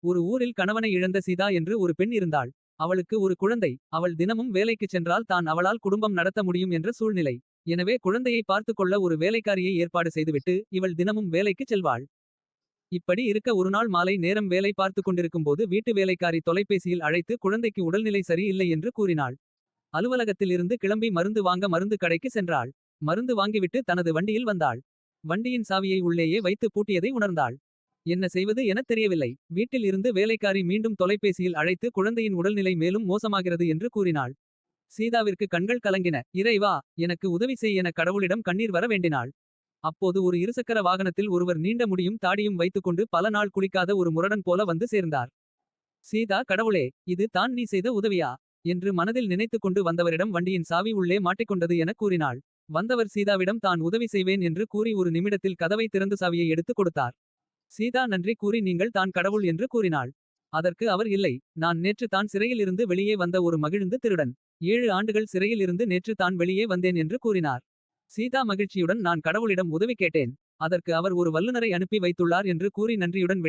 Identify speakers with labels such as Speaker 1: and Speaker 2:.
Speaker 1: ஒரு ஊரில் கணவனை இழந்த சீதா என்று ஒரு பெண் இருந்தாள். அவளுக்கு ஒரு குழந்தை. அவள் தினமும் வேலைக்குச் சென்றால் தான் அவளால் குடும்பம் நடத்த முடியும் என்ற சூழ்நிலை. எனவே குழந்தையை பார்த்துக் கொள்ள ஒரு வேலைக்காரியை ஏற்பாடு செய்துவிட்டு இவள் தினமும் வேலைக்குச் செல்வாள். இப்படி இருக்க ஒருநாள் மாலை நேரம் வேலை பார்த்துக் கொண்டிருக்கும்போது வீட்டு வேலைக்காரி தொலைபேசியில் அழைத்து குழந்தைக்கு உடல்நிலை சரி இல்லை என்று கூறினாள். அலுவலகத்தில் இருந்து கிளம்பி மருந்து வாங்க மருந்து கடைக்கு சென்றாள். மருந்து வாங்கிவிட்டு தனது வண்டியில் வந்தாள். வண்டியின் சாவியை உள்ளேயே வைத்து பூட்டியதை உணர்ந்தாள். என்ன செய்வது எனத் தெரியவில்லை. வீட்டில் இருந்து வேலைக்காரி மீண்டும் தொலைபேசியில் அழைத்து குழந்தையின் உடல்நிலை மேலும் மோசமாகிறது என்று கூறினாள். சீதாவிற்கு கண்கள் கலங்கின. இறைவா, எனக்கு உதவி செய் என கடவுளிடம் கண்ணீர் வர வேண்டினாள். அப்போது ஒரு இருசக்கர வாகனத்தில் ஒருவர் நீண்ட முடியும் தாடியும் வைத்துக்கொண்டு பல நாள் குளிக்காத ஒரு முரடன் போல வந்து சேர்ந்தார். சீதா, கடவுளே, இது தான் நீ செய்த உதவியா என்று மனதில் நினைத்துக்கொண்டு வந்தவரிடம் வண்டியின் சாவி உள்ளே மாட்டிக்கொண்டது என கூறினாள். வந்தவர் சீதாவிடம் தான் உதவி செய்வேன் என்று கூறி ஒரு நிமிடத்தில் கதவை திறந்து சாவியை எடுத்துக் கொடுத்தார். சீதா நன்றி கூறி நீங்கள் தான் கடவுள் என்று கூறினாள். அதற்கு அவர் இல்லை, நான் நேற்று தான் சிறையில் இருந்து வெளியே வந்த ஒரு மகிழ்ந்து திருடன். 7 ஆண்டுகள் சிறையில் இருந்து நேற்று தான் வெளியே வந்தேன் என்று கூறினார். சீதா மகிழ்ச்சியுடன் நான் கடவுளிடம் உதவி கேட்டேன். அதற்கு அவர் ஒரு வல்லுனரை அனுப்பி வைத்துள்ளார் என்று கூறி நன்றியுடன்